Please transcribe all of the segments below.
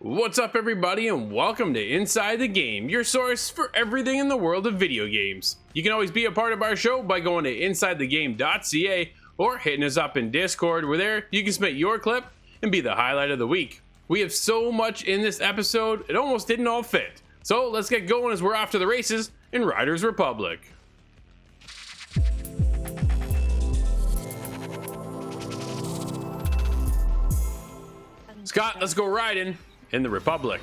What's up, everybody, and welcome to Inside the Game, your source for everything in the world of video games. You can always be a part of our show by going to insidethegame.ca or hitting us up in Discord, where there you can submit your clip and be the highlight of the week. We have so much in this episode, it almost didn't all fit. So let's get going as we're off to the races in Riders Republic. Scott, let's go riding in the Republic.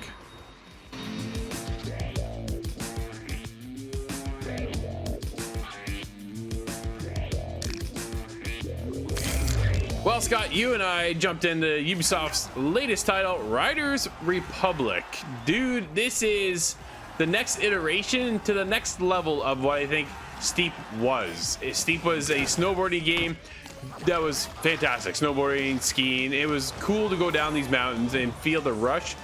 Well, Scott, you and I jumped into Ubisoft's latest title, Riders Republic. Dude, this is the next iteration to the next level of what I think Steep was. Steep was a snowboarding game that was fantastic. Snowboarding, skiing. It was cool to go down these mountains and feel the rush.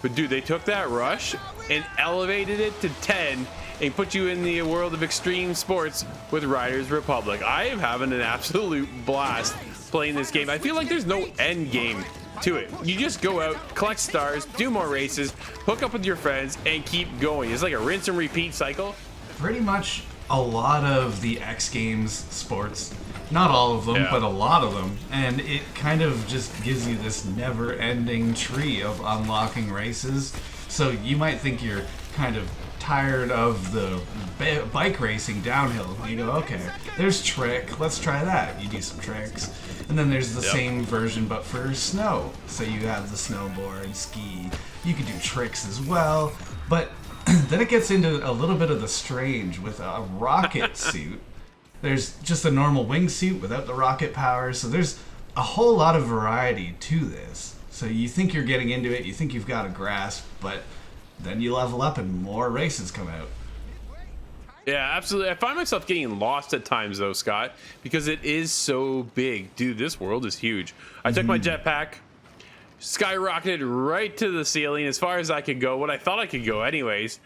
But dude, they took that rush and elevated it to 10 and put you in the world of extreme sports with Riders Republic. I am having an absolute blast playing this game. I feel like there's no end game to it. You just go out, collect stars, do more races, hook up with your friends, and keep going. It's like a rinse and repeat cycle. Pretty much a lot of the X Games sports. Not all of them, but a lot of them. And it kind of just gives you this never-ending tree of unlocking races. So you might think you're kind of tired of the bike racing downhill. You go, okay, there's trick, let's try that. You do some tricks. And then there's the same version but for snow. So you have the snowboard, ski, you can do tricks as well. But then it gets into a little bit of the strange with a rocket suit. There's just a normal wingsuit without the rocket power, so there's a whole lot of variety to this. So you think you're getting into it, you think you've got a grasp, but then you level up and more races come out. Yeah, absolutely. I find myself getting lost at times, though, Scott, because it is so big. Dude, this world is huge. I took my jetpack, skyrocketed right to the ceiling as far as I could go, what I thought I could go anyways,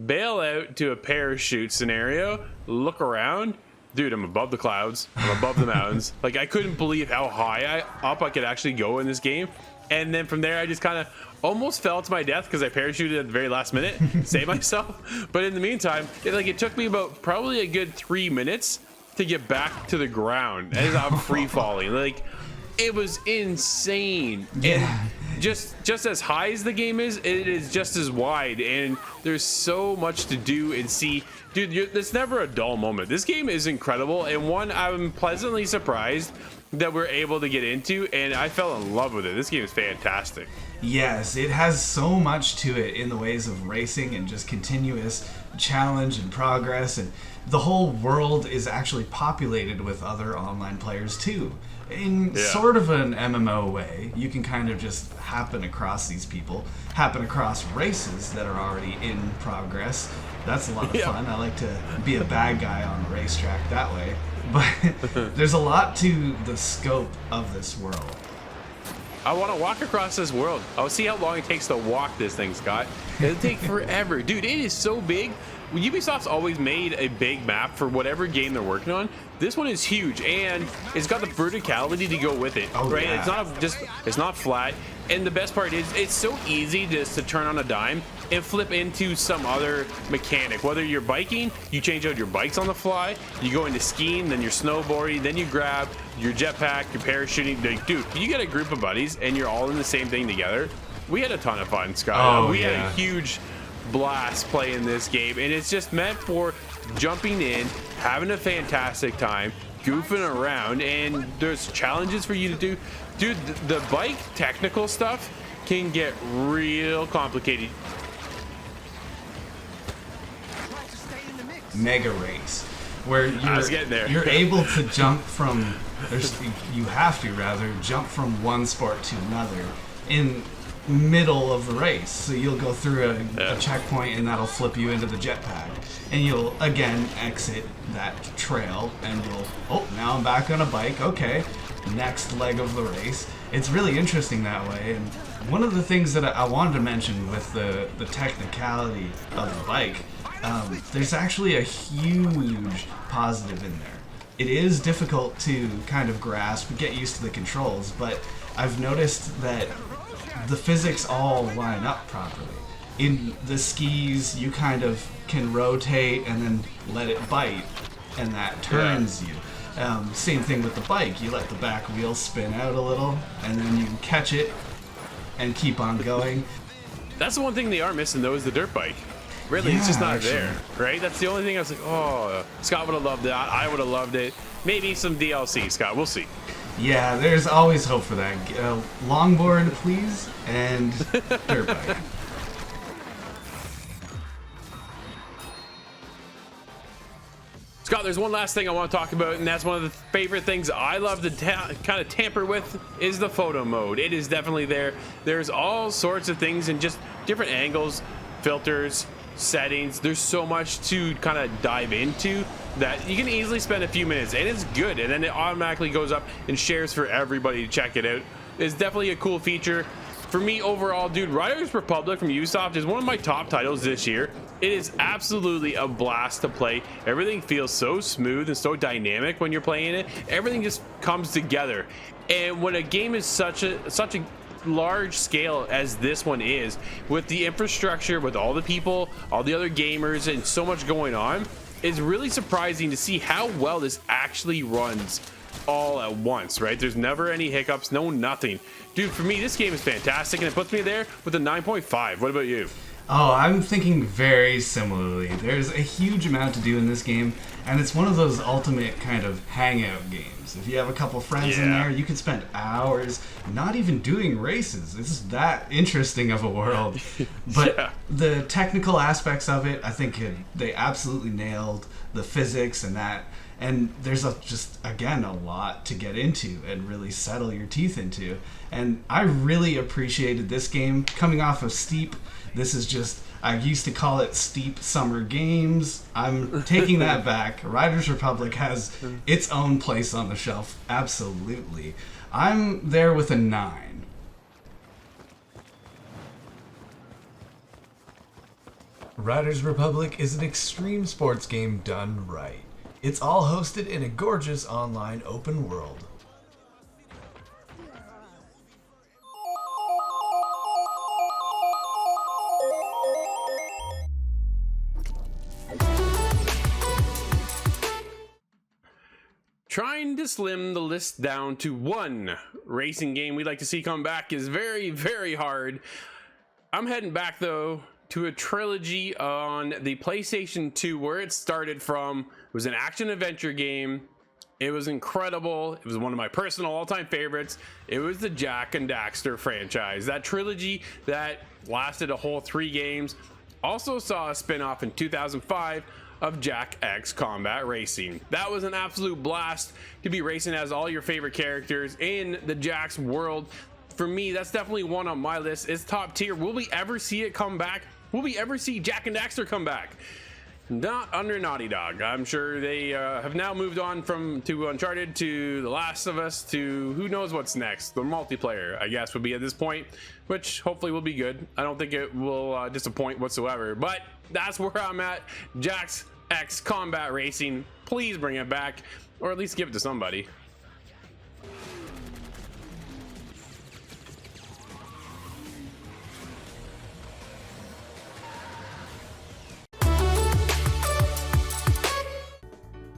bail out to a parachute scenario, look around. Dude, I'm above the clouds. I'm above the mountains. Like, I couldn't believe how high up I could actually go in this game. And then from there, I just kind of almost fell to my death because I parachuted at the very last minute, saved myself. But in the meantime, it took me about probably a good 3 minutes to get back to the ground as I'm free falling. Like, it was insane. Yeah. And just as high as the game is, it is just as wide, and there's so much to do and see. Dude, it's never a dull moment. This game is incredible, and one I'm pleasantly surprised that we're able to get into, and I fell in love with it. This game is fantastic. Yes, it has so much to it in the ways of racing and just continuous challenge and progress, and the whole world is actually populated with other online players too. In sort of an MMO way, you can kind of just happen across these people, happen across races that are already in progress. That's a lot of fun. I like to be a bad guy on a racetrack that way. But there's a lot to the scope of this world. I want to walk across this world. I'll see how long it takes to walk this thing, Scott. It'll take forever. Dude, it is so big. Ubisoft's always made a big map for whatever game they're working on. This one is huge, and it's got the verticality to go with it, right? Yeah. It's not flat. And the best part is it's so easy just to turn on a dime and flip into some other mechanic. Whether you're biking, you change out your bikes on the fly, you go into skiing, then you're snowboarding, then you grab your jetpack, your parachuting. Like, dude, you get a group of buddies and you're all in the same thing together. We had a ton of fun, Scott. We had a huge blast playing this game, and it's just meant for jumping in, having a fantastic time, goofing around, and there's challenges for you to do. Dude, the bike technical stuff can get real complicated. Mega race, where you're able to jump from, you have to rather jump from one sport to another in middle of the race. So you'll go through a checkpoint and that'll flip you into the jetpack, and you'll again exit that trail and now I'm back on a bike. Okay, next leg of the race. It's really interesting that way. And one of the things that I wanted to mention with the technicality of the bike, there's actually a huge positive in there. It is difficult to kind of grasp, get used to the controls, but I've noticed that the physics all line up properly. In the skis, you kind of can rotate and then let it bite, and that turns you. Same thing with the bike. You let the back wheel spin out a little, and then you can catch it and keep on going. That's the one thing they are missing, though, is the dirt bike. Really, it's just not there, right? That's the only thing I was like, oh, Scott would have loved that. I would have loved it. Maybe some DLC, Scott. We'll see. Yeah, there's always hope for that. Longboard, please, and dirt bike. Scott, there's one last thing I want to talk about, and that's one of the favorite things I love to kind of tamper with is the photo mode. It is definitely there. There's all sorts of things and just different angles, filters, settings. There's so much to kind of dive into that you can easily spend a few minutes, and it's good. And then it automatically goes up and shares for everybody to check it out. It's definitely a cool feature. For me, overall, dude, Riders Republic from Ubisoft is one of my top titles this year. It is absolutely a blast to play. Everything feels so smooth and so dynamic when you're playing it. Everything just comes together. And when a game is such a large scale as this one is, with the infrastructure, with all the people, all the other gamers, and so much going on, it's really surprising to see how well this actually runs all at once, right? There's never any hiccups, no nothing. Dude, for me, this game is fantastic, and it puts me there with a 9.5. What about you? Oh, I'm thinking very similarly. There's a huge amount to do in this game, and it's one of those ultimate kind of hangout games. If you have a couple friends in there, you can spend hours not even doing races. It's that interesting of a world. But the technical aspects of it, I think they absolutely nailed the physics and that. And there's just, again, a lot to get into and really settle your teeth into. And I really appreciated this game. Coming off of Steep, this is just, I used to call it Steep Summer Games. I'm taking that back. Riders Republic has its own place on the shelf, absolutely. I'm there with a 9. Riders Republic is an extreme sports game done right. It's all hosted in a gorgeous online open world. Trying to slim the list down to one racing game we'd like to see come back is very, very hard. I'm heading back, though, to a trilogy on the PlayStation 2 where it started from. It was an action-adventure game. It was incredible. It was one of my personal all-time favorites. It was the Jak and Daxter franchise. That trilogy that lasted a whole 3 games also saw a spin-off in 2005 of Jak X Combat Racing. That was an absolute blast to be racing as all your favorite characters in the Jak's world. For me, that's definitely one on my list. It's top tier. Will we ever see it come back? Will we ever see Jak and Daxter come back? Not under Naughty Dog. I'm sure they have now moved on to Uncharted, to The Last of Us, to who knows what's next. The multiplayer, I guess, would be at this point, which hopefully will be good. I don't think it will disappoint whatsoever, but that's where I'm at. Jak X Combat Racing. Please bring it back, or at least give it to somebody.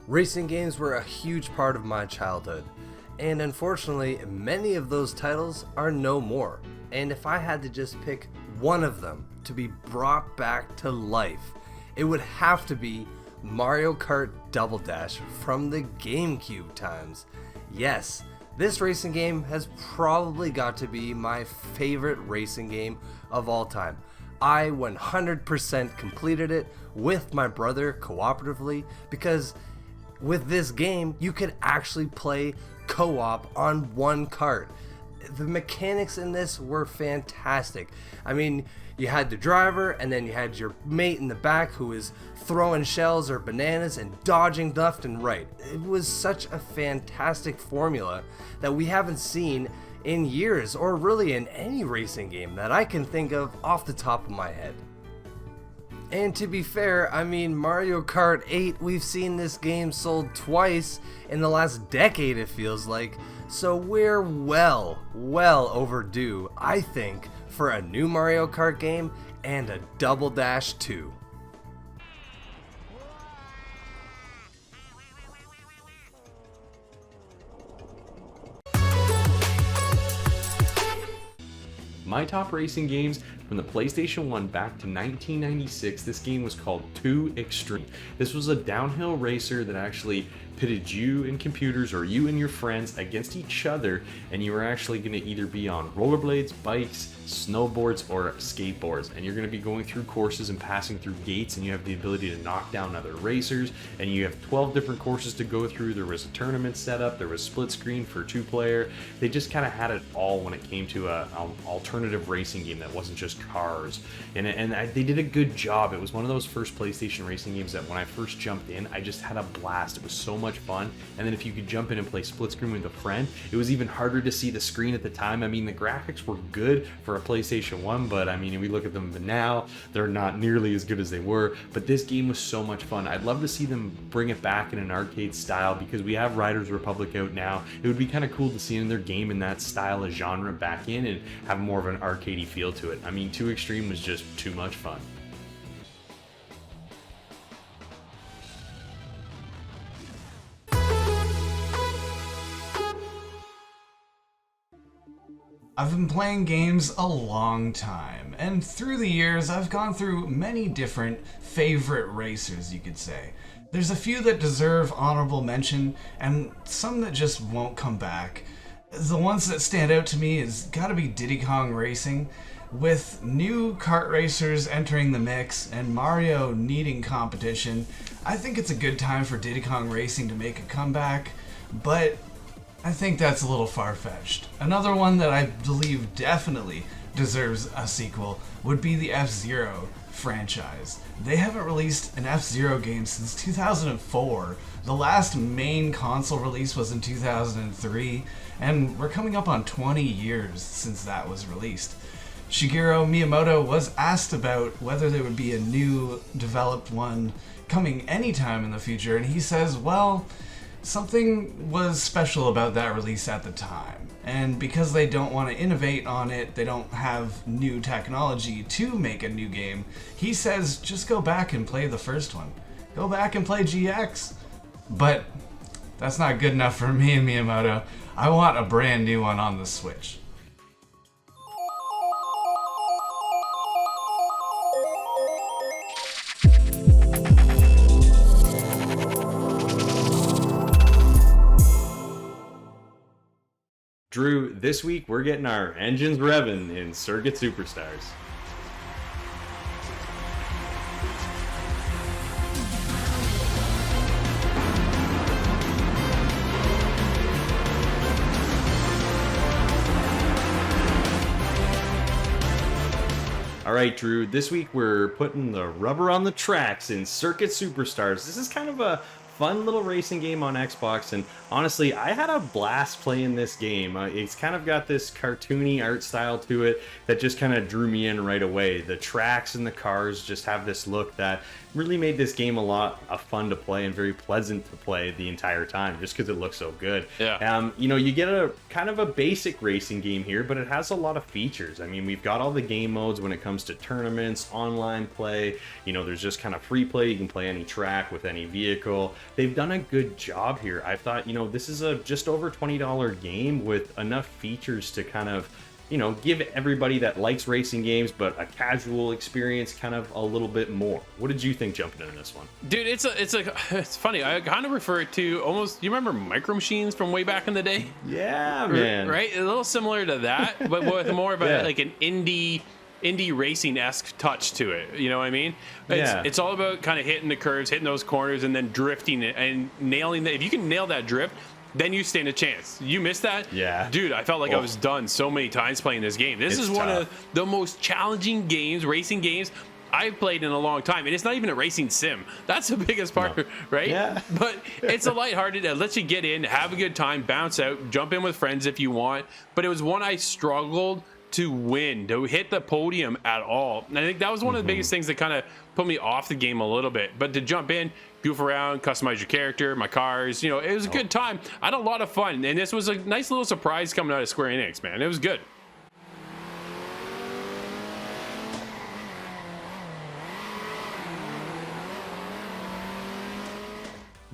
Racing games were a huge part of my childhood, and unfortunately, many of those titles are no more. And if I had to just pick one of them to be brought back to life, it would have to be Mario Kart Double Dash from the GameCube times. Yes, this racing game has probably got to be my favorite racing game of all time. I 100% completed it with my brother cooperatively because with this game, you could actually play co-op on one kart. The mechanics in this were fantastic. I mean, you had the driver, and then you had your mate in the back who was throwing shells or bananas and dodging left and right. It was such a fantastic formula that we haven't seen in years, or really in any racing game that I can think of off the top of my head. And to be fair, I mean, Mario Kart 8, we've seen this game sold twice in the last decade, it feels like. So we're well overdue, I think, for a new Mario Kart game and a Double Dash 2. My top racing games from the PlayStation 1 back to 1996, this game was called 2 Extreme. This was a downhill racer that actually pitted you and computers or you and your friends against each other, and you were actually going to either be on rollerblades, bikes, snowboards, or skateboards, and you're going to be going through courses and passing through gates, and you have the ability to knock down other racers, and you have 12 different courses to go through. There was a tournament set up, there was split screen for 2-player. They just kind of had it all when it came to an alternative racing game that wasn't just cars, and they did a good job. It was one of those first PlayStation racing games that when I first jumped in, I just had a blast. It was so much fun. And then if you could jump in and play split screen with a friend, it was even harder to see the screen at the time. I mean, the graphics were good for a PlayStation 1, but I mean, if we look at them now, they're not nearly as good as they were. But this game was so much fun. I'd love to see them bring it back in an arcade style, because we have Riders Republic out now. It would be kind of cool to see their game in that style of genre back in and have more of an arcadey feel to it. I mean, 2 Extreme was just too much fun. I've been playing games a long time, and through the years I've gone through many different favorite racers, you could say. There's a few that deserve honorable mention, and some that just won't come back. The ones that stand out to me is gotta be Diddy Kong Racing. With new kart racers entering the mix and Mario needing competition, I think it's a good time for Diddy Kong Racing to make a comeback, but I think that's a little far-fetched. Another one that I believe definitely deserves a sequel would be the F-Zero franchise. They haven't released an F-Zero game since 2004. The last main console release was in 2003, and we're coming up on 20 years since that was released. Shigeru Miyamoto was asked about whether there would be a new developed one coming anytime in the future, and he says, well, something was special about that release at the time, and because they don't want to innovate on it, they don't have new technology to make a new game, he says just go back and play the first one. Go back and play GX. But that's not good enough for me and Miyamoto. I want a brand new one on the Switch. Drew, this week we're getting our engines revving in Circuit Superstars. All right, Drew, this week we're putting the rubber on the tracks in Circuit Superstars. This is kind of a fun little racing game on Xbox, and honestly, I had a blast playing this game. It's kind of got this cartoony art style to it that just kind of drew me in right away. The tracks and the cars just have this look that really made this game a lot of fun to play and very pleasant to play the entire time, just because it looks so good. Yeah. You know, you get a kind of a basic racing game here, but it has a lot of features. I mean, we've got all the game modes when it comes to tournaments, online play. You know, there's just kind of free play. You can play any track with any vehicle. They've done a good job here. I thought, you know, this is a just over $20 game with enough features to kind of, you know, give everybody that likes racing games but a casual experience kind of a little bit more. What did you think jumping into this one? Dude, it's funny. I kind of refer it to almost, you remember Micro Machines from way back in the day? Yeah, man. Right? A little similar to that, but with more of a like an indie racing-esque touch to it. You know what I mean? It's all about kind of hitting the curves, hitting those corners, and then drifting it and nailing that. If you can nail that drift, then you stand a chance. You missed that? Yeah. Dude, I felt like I was done so many times playing this game. This is one of the most challenging games, racing games, I've played in a long time. And it's not even a racing sim. That's the biggest part, right? Yeah. But it's a lighthearted, it lets you get in, have a good time, bounce out, jump in with friends if you want. But it was one I struggled to win, to hit the podium at all. And I think that was one of the biggest things that kind of put me off the game a little bit. But to jump in, goof around, customize your character, my cars, you know, it was a good time. I had a lot of fun. And this was a nice little surprise coming out of Square Enix, man. It was good.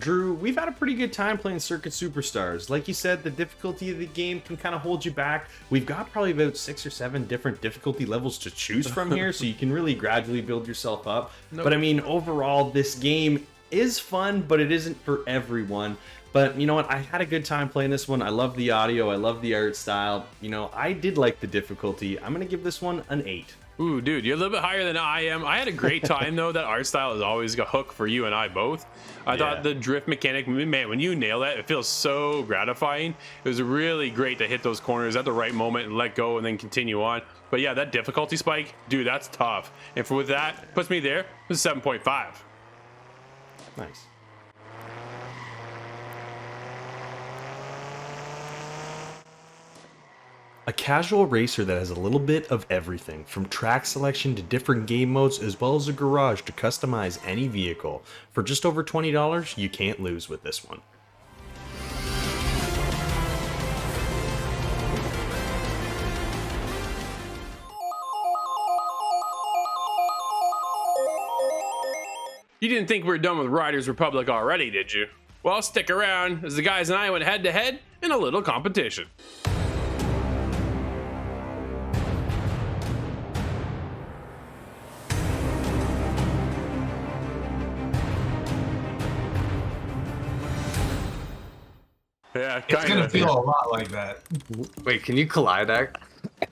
Drew, we've had a pretty good time playing Circuit Superstars. Like you said, the difficulty of the game can kind of hold you back. We've got probably about 6 or 7 different difficulty levels to choose from here, so you can really gradually build yourself up. But I mean, overall, this game is fun, but it isn't for everyone. But you know what? I had a good time playing this one. I love the audio. I love the art style. You know, I did like the difficulty. I'm going to give this one an 8. Ooh, dude, you're a little bit higher than I am. I had a great time, though. That art style is always a hook for you and I both. I thought the drift mechanic, man, when you nail that, it feels so gratifying. It was really great to hit those corners at the right moment and let go and then continue on. But yeah, that difficulty spike, dude, that's tough. And with that, puts me there with 7.5. Nice. A casual racer that has a little bit of everything, from track selection to different game modes, as well as a garage to customize any vehicle. For just over $20, you can't lose with this one. You didn't think we were done with Riders Republic already, did you? Well, stick around as the guys and I went head to head in a little competition. Yeah, It's kind gonna of. feel a lot like that. Wait, can you collide that?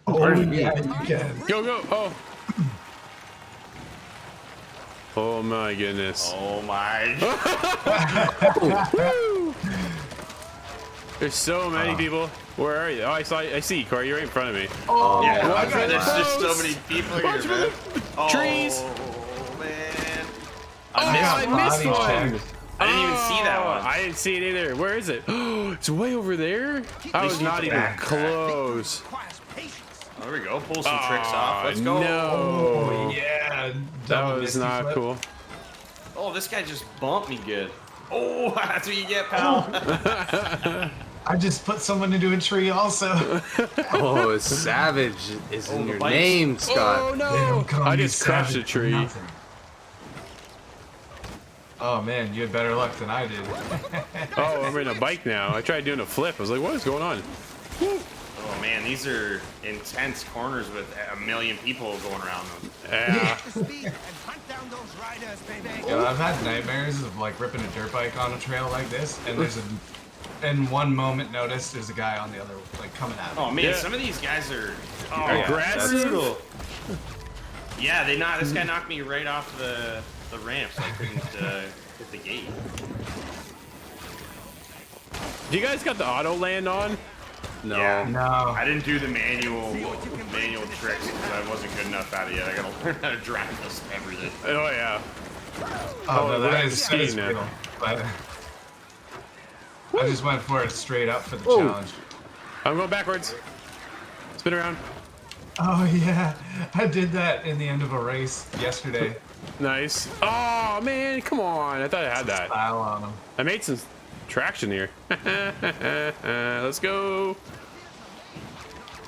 Oh yeah, you can. Go, go. Oh. Oh my goodness. Oh my. There's so many people. Where are you? Oh, I see you, Corey. You're right in front of me. Oh, yeah. Watch for the There's just so posts. many people here, Watch for man. the trees. Oh, man. I missed one. I didn't even see that one. I didn't see it either. Where is it? It's way over there. I was not even close. Oh, there we go. Pull some tricks off. Let's go. No. Oh yeah, That double was misty not flip. cool. Oh, this guy just bumped me good. Oh, that's what you get, pal. I just put someone into a tree also. Oh, savage is in your bikes. name, Scott. Oh They no! don't call I me just crushed a savage for tree. nothing. Oh man, you had better luck than I did. Oh, I'm in a bike now. I tried doing a flip. I was like, what is going on? Oh, man, these are intense corners with a million people going around them. Yeah. Yeah, I've had nightmares of like ripping a dirt bike on a trail like this, and there's in one moment notice there's a guy on the other like coming at me. Oh, man, Yeah. some of these guys are Aggressive. brutal. Yeah, this guy knocked me right off the ramps. I couldn't hit the gate. Do you guys got the auto land on? No. Yeah. No. I didn't do the manual tricks because I wasn't good enough at it yet. I gotta learn how to drive this everything. Oh yeah. Oh, no, we're that at is the that is ski now. real. But I just went for it straight up for the Whoa. challenge. I'm going backwards. Spin around. Oh yeah, I did that in the end of a race yesterday. Nice. Oh man, come on! I thought I had that. Style on him. I made some traction here. Let's go.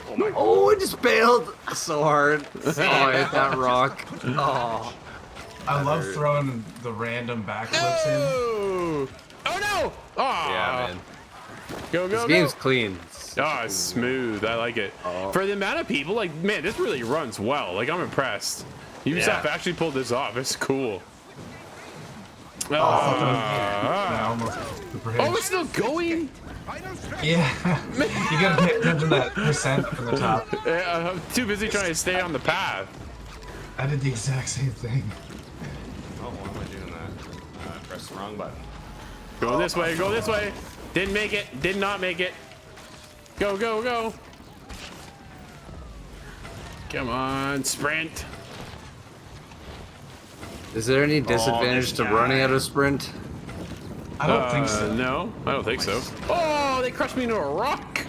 Oh my god. Oh, I just bailed so hard. Oh, I hit that rock. Oh. I love throwing the random backflips in. Oh! Oh no! Oh! Yeah, man. Go, This go, game's go! clean. Oh, it's smooth. I like it. Oh. For the amount of people, like, man, this really runs well. Like, I'm impressed. Ubisoft Yeah. actually pulled this off. It's cool. I Ah. almost hit the bridge. Oh, it's still going? Yeah, you gotta pay attention to that percent up in the top. Yeah, I'm too busy trying to stay on the path. I did the exact same thing. Oh, why am I doing that? I pressed the wrong button. Go this way, go this way. Didn't make it, did not make it. Go, go, go. Come on, sprint. Is there any disadvantage this to guy. running out of sprint? I don't think so. No, I don't think so. Oh, they crushed me into a rock.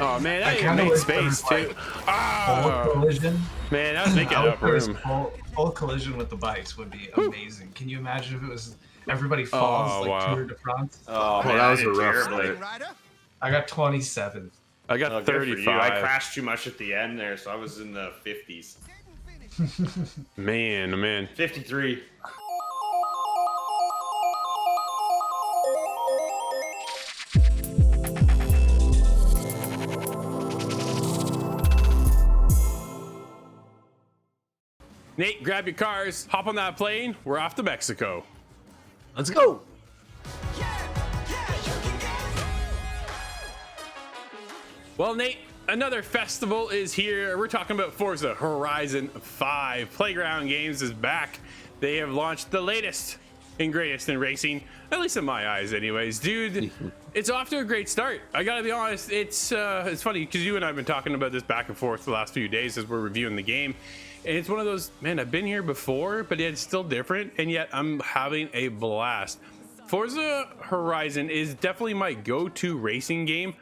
Oh man, that even kinda made wish space there was, too. like, Ah, Full collision. man, that was making I wish up there was room. full collision with the bikes would be amazing. Can you imagine if it was everybody falls Oh, like wow. Tour de France? Oh, that I was a did rough terribly. start. I got 27th. I got Oh, good for you. 35. I crashed too much at the end there, so I was in the 50s. Man, oh man. 53. Nate, grab your cars, hop on that plane. We're off to Mexico. Let's go. Well, Nate, another festival is here. We're talking about Forza Horizon 5. Playground Games is back. They have launched the latest and greatest in racing, at least in my eyes anyways. Dude, it's off to a great start. I gotta be honest, it's funny because you and I have been talking about this back and forth the last few days as we're reviewing the game. And it's one of those, man, I've been here before, but it's still different, and yet I'm having a blast. Forza Horizon is definitely my go-to racing game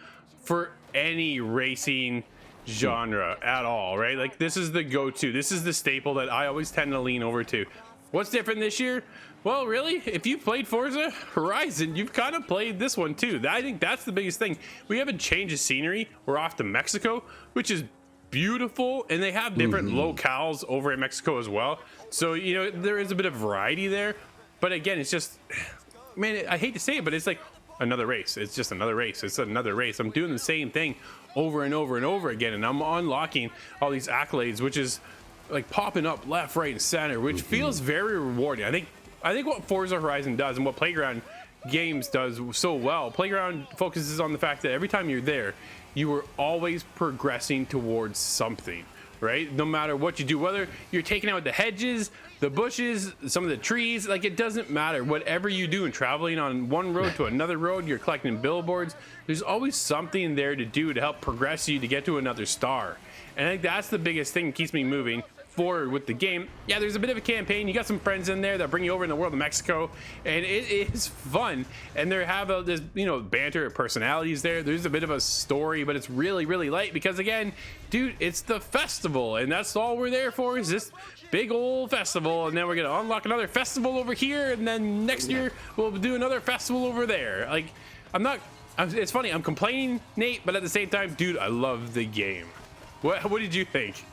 for any racing genre at all, right? Like, this is the go-to. This is the staple that I always tend to lean over to. What's different this year? Well, really, if you played Forza Horizon, you've kind of played this one too. I think that's the biggest thing. We haven't changed the scenery. We're off to Mexico, which is beautiful, and they have different locales over in Mexico as well. So, you know, there is a bit of variety there. But again, it's just, man, I hate to say it, but it's like another race. It's just another race. It's another race. I'm doing the same thing over and over and over again, and I'm unlocking all these accolades, which is like popping up left, right, and center, which feels very rewarding. I think what Forza Horizon does and what Playground Games does so well, Playground focuses on the fact that every time you're there, you are always progressing towards something, right? No matter what you do, whether you're taking out the hedges, the bushes, some of the trees, like, it doesn't matter. Whatever you do and traveling on one road to another road, you're collecting billboards, there's always something there to do to help progress you to get to another star. And I think that's the biggest thing that keeps me moving forward with the game. Yeah, there's a bit of a campaign. You got some friends in there that bring you over in the world of Mexico, and it is fun. And there have this, you know, banter, personalities there. There's a bit of a story, but it's really, really light because, again, dude, it's the festival, and that's all we're there for, is this big old festival. And then we're gonna unlock another festival over here, and then next year we'll do another festival over there. Like, it's funny, I'm complaining, Nate, but at the same time, dude, I love the game. What did you think?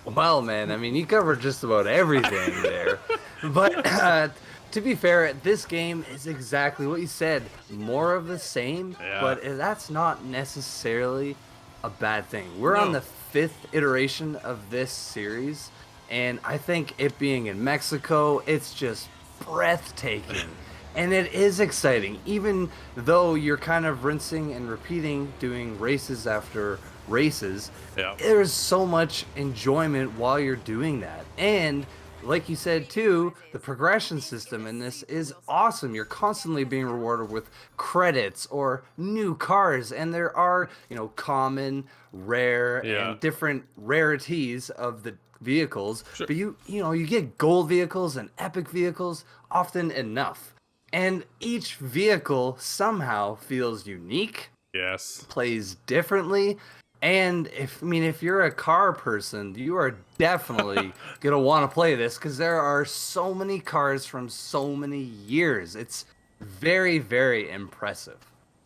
Well, man, I mean, you covered just about everything there. But to be fair, this game is exactly what you said. More of the same, but that's not necessarily a bad thing. We're on the 5th iteration of this series, and I think it being in Mexico, it's just breathtaking. And it is exciting, even though you're kind of rinsing and repeating, doing races after races. There's so much enjoyment while you're doing that. And like you said too, the progression system in this is awesome. You're constantly being rewarded with credits or new cars, and there are, you know, common, rare, and different rarities of the vehicles. But you know, you get gold vehicles and epic vehicles often enough. And each vehicle somehow feels unique. Plays differently. And if you're a car person, you are definitely gonna want to play this because there are so many cars from so many years. It's very, very impressive.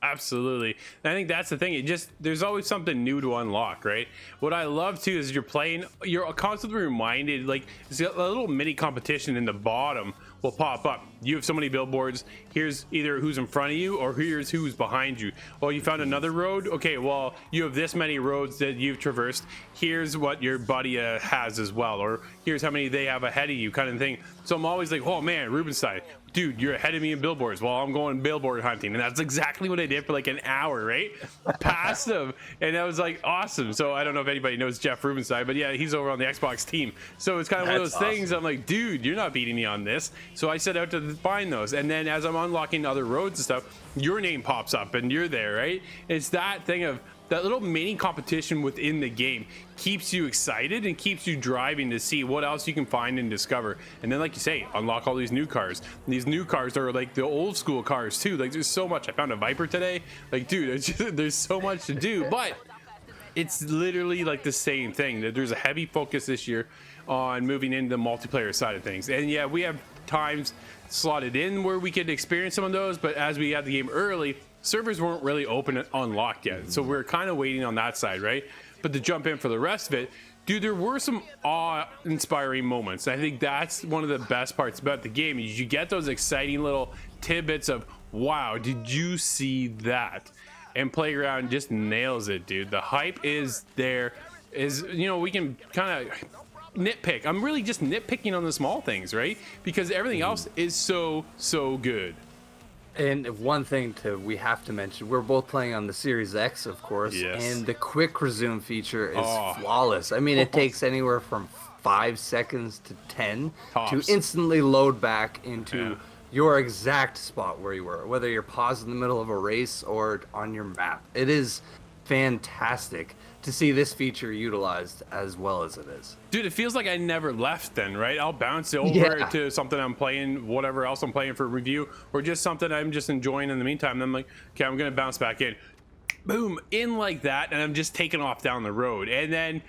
Absolutely. And I think that's the thing. There's always something new to unlock, right? What I love too is you're playing, you're constantly reminded, like, there's a little mini competition in the bottom will pop up. You have so many billboards. Here's either who's in front of you or here's who's behind you. Oh, you found another road? Okay, well, you have this many roads that you've traversed. Here's what your buddy has as well. Or here's how many they have ahead of you, kind of thing. So I'm always like, oh man, Rubenstein, dude, you're ahead of me in billboards. Well, I'm going billboard hunting. And that's exactly what I did for like an hour, right? Past them. And that was like awesome. So I don't know if anybody knows Jeff Rubenstein, but yeah, he's over on the Xbox team. So it's kind of one of those things. I'm like, dude, you're not beating me on this. So I set out to find those. And then as I'm unlocking other roads and stuff, your name pops up and you're there, right? It's that thing of that little mini competition within the game keeps you excited and keeps you driving to see what else you can find and discover. And then, like you say, unlock all these new cars. And these new cars are like the old school cars too. Like, there's so much. I found a Viper today. Like, dude, there's so much to do. But it's literally like the same thing. That there's a heavy focus this year on moving into the multiplayer side of things. And yeah, we have times slotted in where we could experience some of those. But as we had the game early, servers weren't really open and unlocked yet, so we're kind of waiting on that side, right? But to jump in for the rest of it, dude, there were some awe-inspiring moments. I think that's one of the best parts about the game is you get those exciting little tidbits of, wow, did you see that? And Playground just nails it, dude. The hype is there. You know, we can kind of nitpick. I'm really just nitpicking on the small things, right? Because everything else is so good. And one thing we have to mention, we're both playing on the Series X, of course, Yes. and the quick resume feature is flawless. I mean, it takes anywhere from 5 seconds to 10 Tops. to instantly load back into your exact spot where you were, whether you're paused in the middle of a race or on your map. It is fantastic to see this feature utilized as well as it is. Dude, it feels like I never left then, right? I'll bounce it over Yeah. to something I'm playing, whatever else I'm playing for review, or just something I'm just enjoying in the meantime. And I'm like, okay, I'm going to bounce back in. Boom, in like that, and I'm just taking off down the road. And then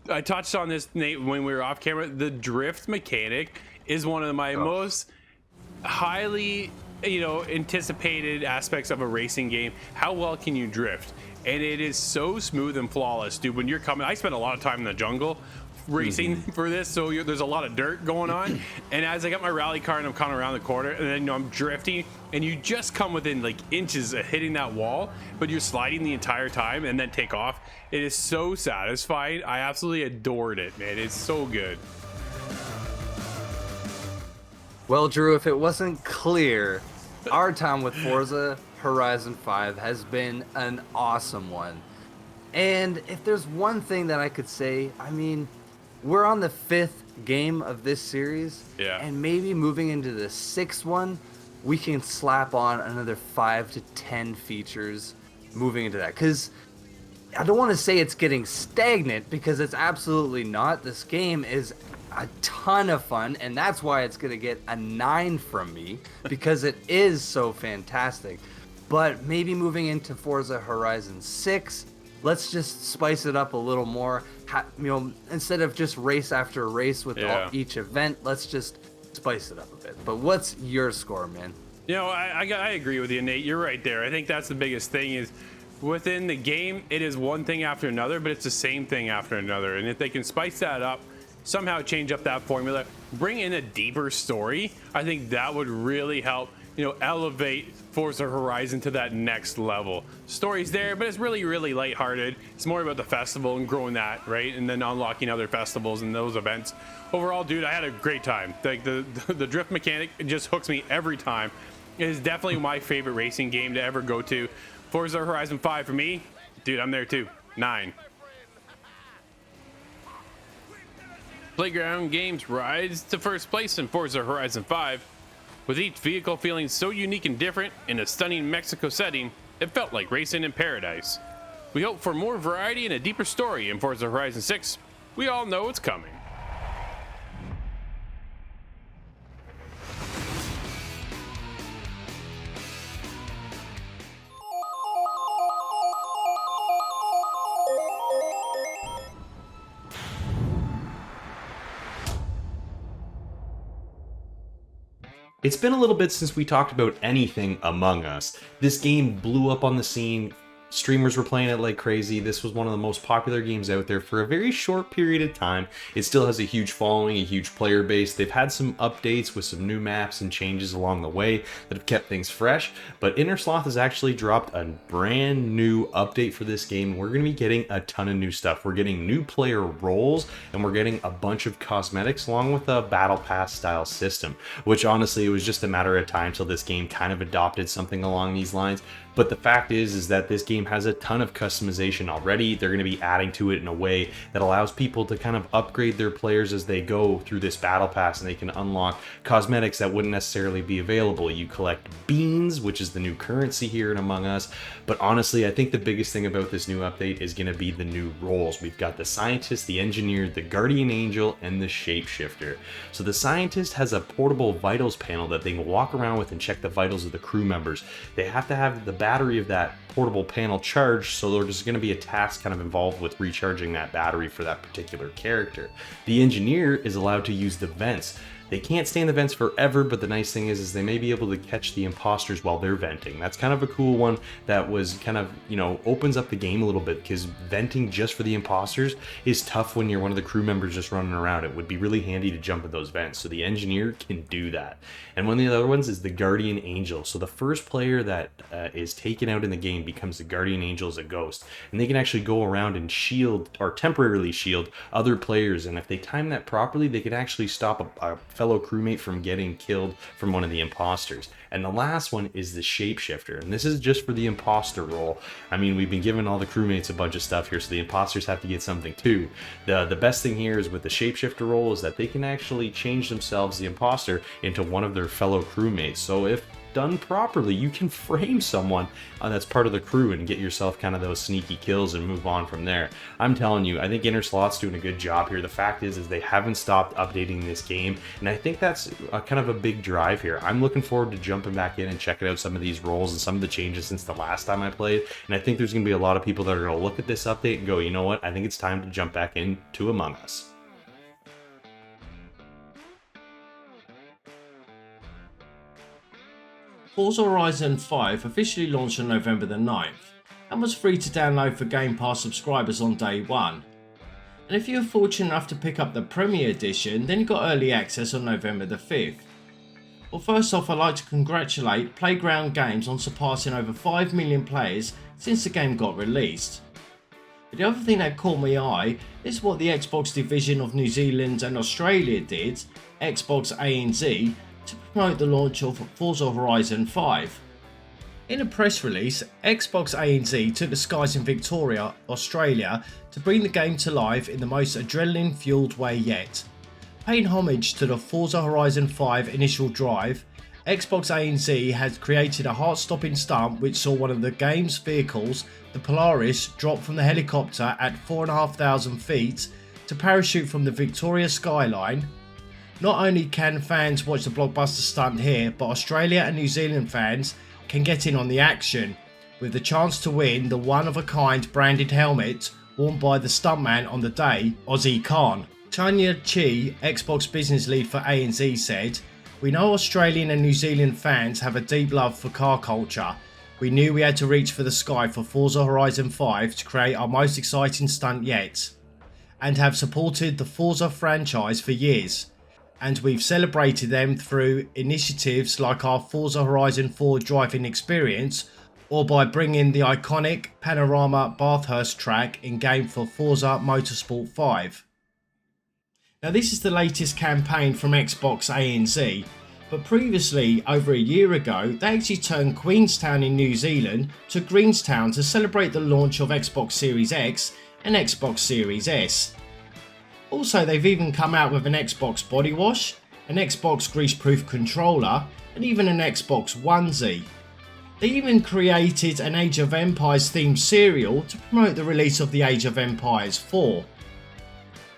I touched on this, Nate, when we were off camera. The drift mechanic is one of my most highly, anticipated aspects of a racing game. How well can you drift? And it is so smooth and flawless, dude. When you're coming, I spent a lot of time in the jungle racing for this, so there's a lot of dirt going on. And as I got my rally car and I'm coming around the corner, and then I'm drifting, and you just come within like inches of hitting that wall, but you're sliding the entire time and then take off. It is so satisfying. I absolutely adored it, man. It's so good. Well, Drew, if it wasn't clear, our time with Forza Horizon 5 has been an awesome one. And if there's one thing that I could say, I mean, we're on the 5th game of this series. Yeah. And maybe moving into the 6th one, we can slap on another 5 to 10 features moving into that. Because I don't want to say it's getting stagnant, because it's absolutely not. This game is a ton of fun, and that's why it's going to get a 9 from me, because it is so fantastic. But maybe moving into Forza Horizon 6, let's just spice it up a little more. Instead of just race after race with each event, let's just spice it up a bit. But what's your score, man? I agree with you, Nate. You're right there. I think that's the biggest thing is within the game, it is one thing after another, but it's the same thing after another. And if they can spice that up, somehow change up that formula, bring in a deeper story, I think that would really help, elevate Forza Horizon to that next level. Story's there, but it's really, really lighthearted. It's more about the festival and growing that, right? And then unlocking other festivals and those events. Overall, dude, I had a great time. Like the drift mechanic, it just hooks me every time. It is definitely my favorite racing game to ever go to. Forza Horizon 5 for me, dude, I'm there too. 9. Playground Games rides to first place in Forza Horizon 5. With each vehicle feeling so unique and different in a stunning Mexico setting, it felt like racing in paradise. We hope for more variety and a deeper story in Forza Horizon 6. We all know it's coming. It's been a little bit since we talked about anything Among Us. This game blew up on the scene. Streamers were playing it like crazy. This was one of the most popular games out there for a very short period of time. It still has a huge following, a huge player base. They've had some updates with some new maps and changes along the way that have kept things fresh. But Innersloth has actually dropped a brand new update for this game. We're going to be getting a ton of new stuff. We're getting new player roles, and we're getting a bunch of cosmetics along with a battle pass style system, which honestly, it was just a matter of time till this game kind of adopted something along these lines. But the fact is that this game has a ton of customization already. They're going to be adding to it in a way that allows people to kind of upgrade their players as they go through this battle pass, and they can unlock cosmetics that wouldn't necessarily be available. You collect beans, which is the new currency here in Among Us. But honestly, I think the biggest thing about this new update is going to be the new roles. We've got the scientist, the engineer, the guardian angel, and the shapeshifter. So the scientist has a portable vitals panel that they can walk around with and check the vitals of the crew members. They have to have the battery of that portable panel charged, so there's going to be a task kind of involved with recharging that battery for that particular character. The engineer is allowed to use the vents. They can't stay in the vents forever, but the nice thing is they may be able to catch the imposters while they're venting. That's kind of a cool one that was kind of, opens up the game a little bit, because venting just for the imposters is tough when you're one of the crew members just running around. It would be really handy to jump at those vents, so the engineer can do that. And one of the other ones is the Guardian Angel. So the first player that is taken out in the game becomes the Guardian Angel as a ghost, and they can actually go around and shield or temporarily shield other players, and if they time that properly, they can actually stop a fellow crewmate from getting killed from one of the imposters. And the last one is the Shapeshifter, and this is just for the imposter role. I mean, we've been giving all the crewmates a bunch of stuff here, so the imposters have to get something too. The best thing here is with the Shapeshifter role is that they can actually change themselves, the imposter, into one of their fellow crewmates. So if done properly, you can frame someone that's part of the crew and get yourself kind of those sneaky kills and move on from there. I'm telling you, I think Innerslot's doing a good job here. The fact is they haven't stopped updating this game, and I think that's kind of a big drive here. I'm looking forward to jumping back in and checking out some of these roles and some of the changes since the last time I played, and I think there's going to be a lot of people that are going to look at this update and go, you know what, I think it's time to jump back into Among Us. Forza Horizon 5 officially launched on November the 9th and was free to download for Game Pass subscribers on day one. And if you were fortunate enough to pick up the Premier Edition, then you got early access on November the 5th. Well, first off, I'd like to congratulate Playground Games on surpassing over 5 million players since the game got released. But the other thing that caught my eye is what the Xbox division of New Zealand and Australia did, Xbox ANZ, to promote the launch of Forza Horizon 5. In a press release, Xbox ANZ took the skies in Victoria, Australia to bring the game to life in the most adrenaline-fueled way yet. Paying homage to the Forza Horizon 5 initial drive, Xbox ANZ had created a heart-stopping stunt which saw one of the game's vehicles, the Polaris, drop from the helicopter at 4,500 feet to parachute from the Victoria skyline. Not only can fans watch the blockbuster stunt here, but Australia and New Zealand fans can get in on the action, with the chance to win the one-of-a-kind branded helmet worn by the stuntman on the day, Ozzy Khan. Tanya Chi, Xbox business lead for ANZ, said, "We know Australian and New Zealand fans have a deep love for car culture. We knew we had to reach for the sky for Forza Horizon 5 to create our most exciting stunt yet, and have supported the Forza franchise for years. And we've celebrated them through initiatives like our Forza Horizon 4 driving experience, or by bringing the iconic Panorama Bathurst track in-game for Forza Motorsport 5. Now this is the latest campaign from Xbox ANZ, but previously, over a year ago, they actually turned Queenstown in New Zealand to Greenstown to celebrate the launch of Xbox Series X and Xbox Series S. Also, they've even come out with an Xbox body wash, an Xbox grease-proof controller, and even an Xbox onesie. They even created an Age of Empires themed cereal to promote the release of the Age of Empires 4.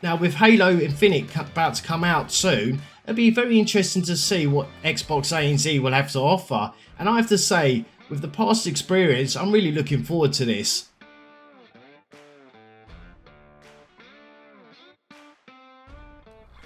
Now, with Halo Infinite about to come out soon, it'll be very interesting to see what Xbox ANZ will have to offer, and I have to say, with the past experience, I'm really looking forward to this.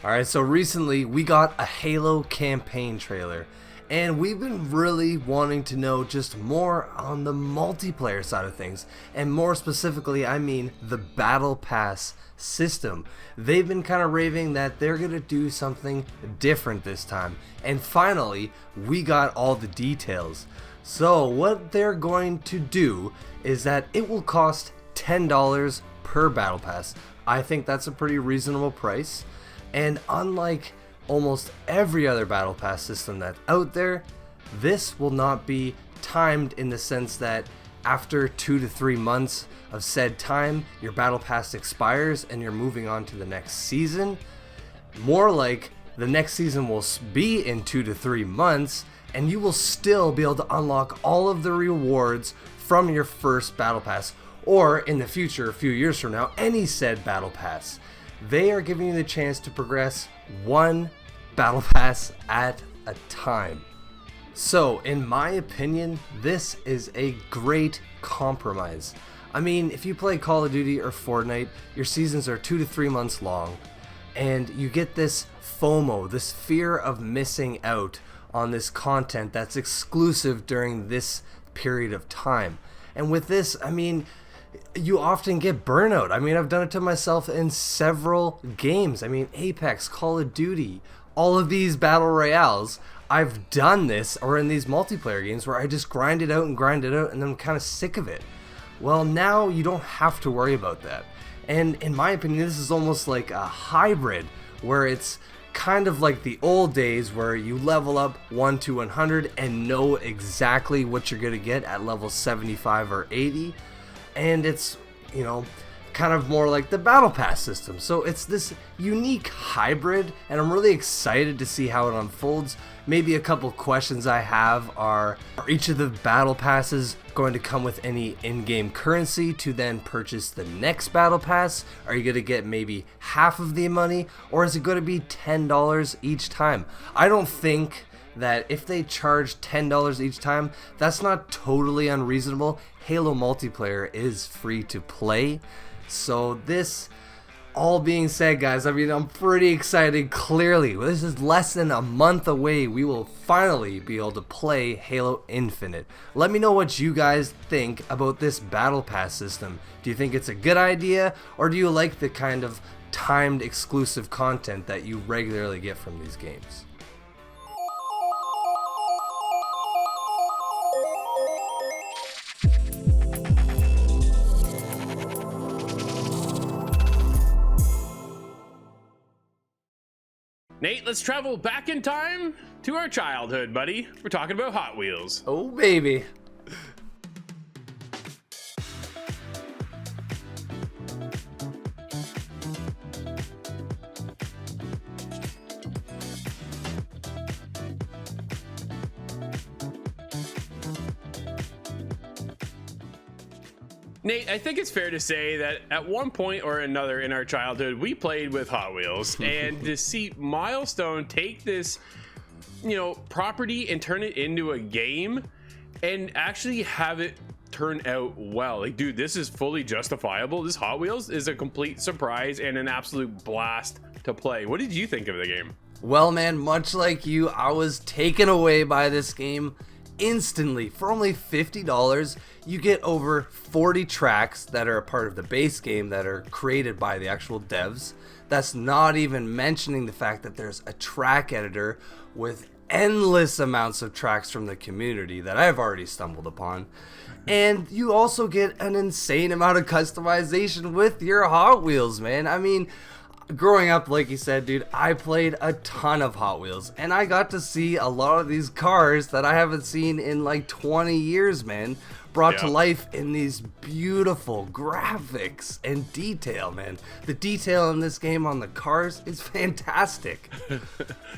Alright, so recently we got a Halo campaign trailer, and we've been really wanting to know just more on the multiplayer side of things, and more specifically, I mean the Battle Pass system. They've been kind of raving that they're going to do something different this time, and finally we got all the details. So what they're going to do is that it will cost $10 per Battle Pass. I think that's a pretty reasonable price. And unlike almost every other Battle Pass system that's out there, this will not be timed in the sense that after 2 to 3 months of said time, your Battle Pass expires and you're moving on to the next season. More like the next season will be in 2 to 3 months, and you will still be able to unlock all of the rewards from your first Battle Pass, or in the future, a few years from now, any said Battle Pass. They are giving you the chance to progress one Battle Pass at a time. So, in my opinion, this is a great compromise. I mean, if you play Call of Duty or Fortnite, your seasons are 2 to 3 months long. And you get this FOMO, this fear of missing out on this content that's exclusive during this period of time. And with this, I mean, you often get burnout. I mean, I've done it to myself in several games. I mean, Apex, Call of Duty, all of these battle royales. I've done this, or in these multiplayer games where I just grind it out, and then I'm kind of sick of it. Well, now you don't have to worry about that. And in my opinion, this is almost like a hybrid, where it's kind of like the old days where you level up 1 to 100 and know exactly what you're going to get at level 75 or 80. And it's, you know, kind of more like the battle pass system. So it's this unique hybrid, and I'm really excited to see how it unfolds. Maybe a couple questions I have are each of the battle passes going to come with any in-game currency to then purchase the next battle pass? Are you going to get maybe half of the money, or is it going to be $10 each time? I don't think that if they charge $10 each time, that's not totally unreasonable. Halo multiplayer is free to play. So this all being said, guys, I mean, I'm pretty excited. Clearly, this is less than a month away. We will finally be able to play Halo Infinite. Let me know what you guys think about this battle pass system. Do you think it's a good idea, or do you like the kind of timed exclusive content that you regularly get from these games? Nate, let's travel back in time to our childhood, buddy. We're talking about Hot Wheels. Oh, baby. Nate, I think it's fair to say that at one point or another in our childhood, we played with Hot Wheels. And to see Milestone take this, you know, property and turn it into a game and actually have it turn out well. Like, dude, this is fully justifiable. This Hot Wheels is a complete surprise and an absolute blast to play. What did you think of the game? Well, man, much like you, I was taken away by this game instantly. For only $50, you get over 40 tracks that are a part of the base game that are created by the actual devs. That's not even mentioning the fact that there's a track editor with endless amounts of tracks from the community that I've already stumbled upon. And you also get an insane amount of customization with your Hot Wheels, man. I mean, growing up, like you said, dude, I played a ton of Hot Wheels, and I got to see a lot of these cars that I haven't seen in like 20 years, man, brought to life in these beautiful graphics and detail, man. The detail in this game on the cars is fantastic.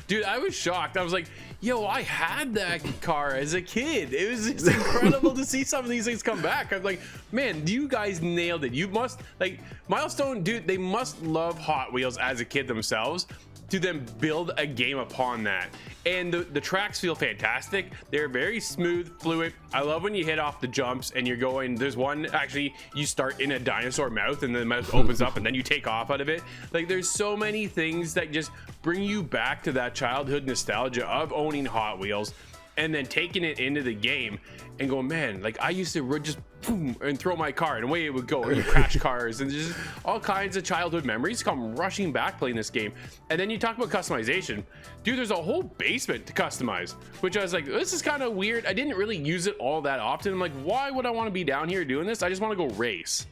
Dude, I was shocked. I was like, yo, I had that car as a kid. It was just incredible to see some of these things come back. I'm like, man, you guys nailed it. You must, like, Milestone, dude, they must love Hot Wheels as a kid themselves to then build a game upon that. And the tracks feel fantastic. They're very smooth, fluid. I love when you hit off the jumps and you're going, there's one, actually, you start in a dinosaur mouth and the mouth opens up and then you take off out of it. Like, there's so many things that just bring you back to that childhood nostalgia of owning Hot Wheels and then taking it into the game and going, man, like, I used to just boom and throw my car and away it would go, or you crash cars, and just all kinds of childhood memories come rushing back playing this game. And then you talk about customization, dude, there's a whole basement to customize, which I was like, this is kind of weird. I didn't really use it all that often. I'm like, why would I want to be down here doing this? I just want to go race.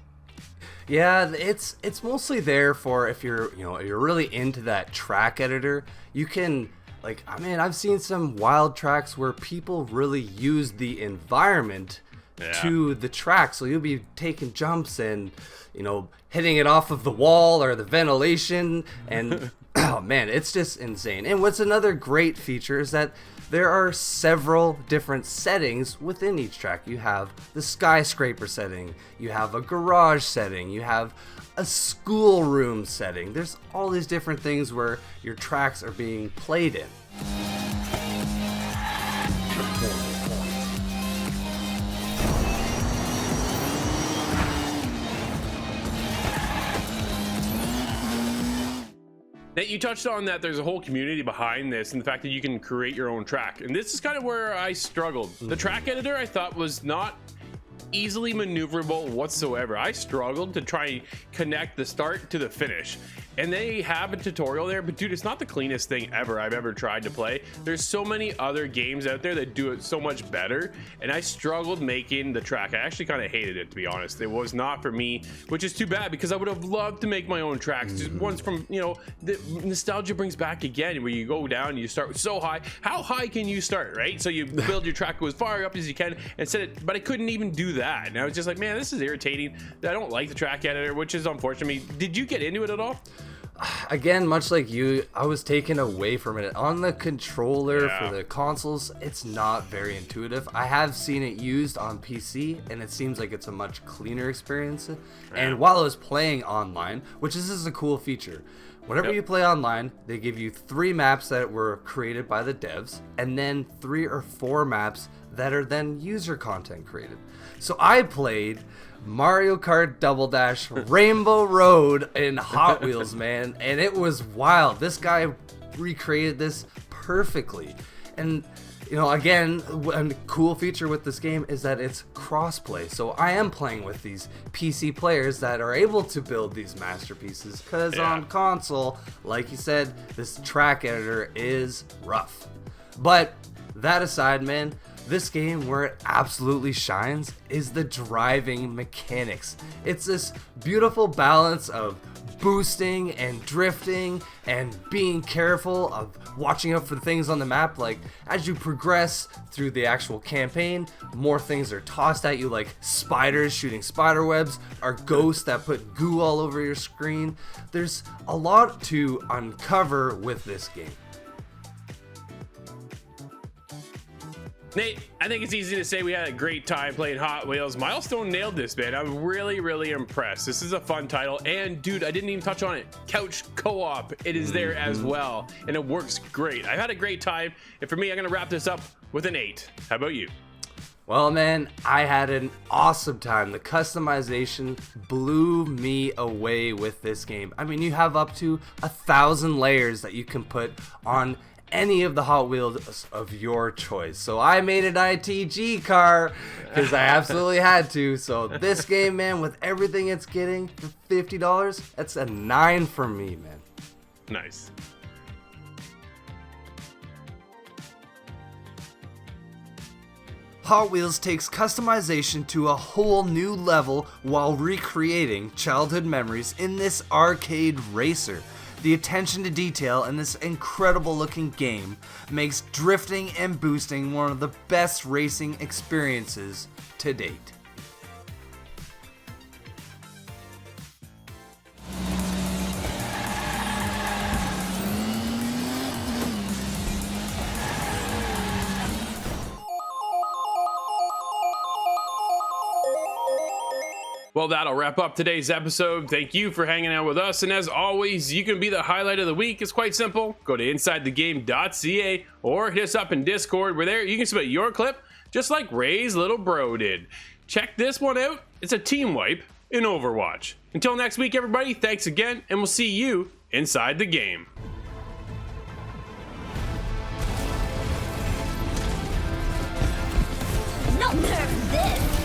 Yeah, it's mostly there for if you're really into that track editor. You can, like, I mean, I've seen some wild tracks where people really use the environment to the track. So you'll be taking jumps and, you know, hitting it off of the wall or the ventilation, and oh man, it's just insane. And what's another great feature is that there are several different settings within each track. You have the skyscraper setting, you have a garage setting, you have a schoolroom setting. There's all these different things where your tracks are being played in. Nate, you touched on that there's a whole community behind this and the fact that you can create your own track. And this is kind of where I struggled. The track editor I thought was not easily maneuverable whatsoever. I struggled to try and connect the start to the finish. And they have a tutorial there, but dude, it's not the cleanest thing ever I've ever tried to play. There's so many other games out there that do it so much better, and I struggled making the track. I actually kind of hated it, to be honest. It was not for me, which is too bad because I would have loved to make my own tracks. Just ones from, you know, the nostalgia brings back again, where you go down and you start so high. How high can you start, right? So you build your track as far up as you can and set it, but I couldn't even do that. And I was just like, man, this is irritating. I don't like the track editor, which is unfortunate. Did you get into it at all? Again, much like you, I was taken away from it. On the controller for the consoles, it's not very intuitive. I have seen it used on PC, and it seems like it's a much cleaner experience. And while I was playing online, which this is a cool feature, whenever you play online, they give you 3 maps that were created by the devs, and then 3 or 4 maps that are then user content created. So I played Mario Kart Double Dash Rainbow Road in Hot Wheels, man, and it was wild. This guy recreated this perfectly. And you know, again, a cool feature with this game is that it's crossplay. So I am playing with these PC players that are able to build these masterpieces, because on console, like you said, this track editor is rough. But that aside, man, this game, where it absolutely shines is the driving mechanics. It's this beautiful balance of boosting and drifting and being careful of watching out for things on the map. Like, as you progress through the actual campaign, more things are tossed at you, like spiders shooting spider webs or ghosts that put goo all over your screen. There's a lot to uncover with this game. Nate, I think it's easy to say we had a great time playing Hot Wheels. Milestone nailed this, man. I'm really, really impressed. This is a fun title. And dude, I didn't even touch on it. Couch co-op, it is there as well. And it works great. I've had a great time. And for me, I'm going to wrap this up with an 8. How about you? Well, man, I had an awesome time. The customization blew me away with this game. I mean, you have up to 1,000 layers that you can put on any of the Hot Wheels of your choice. So I made an ITG car because I absolutely had to. So this game, man, with everything it's getting for $50, that's a 9 for me, man. Nice. Hot Wheels takes customization to a whole new level while recreating childhood memories in this arcade racer. The attention to detail in this incredible looking game makes drifting and boosting one of the best racing experiences to date. Well, that'll wrap up today's episode. Thank you for hanging out with us. And as always, you can be the highlight of the week. It's quite simple. Go to insidethegame.ca or hit us up in Discord. We're there. You can submit your clip just like Ray's little bro did. Check this one out. It's a team wipe in Overwatch. Until next week, everybody, thanks again, and we'll see you inside the game. No nerve this!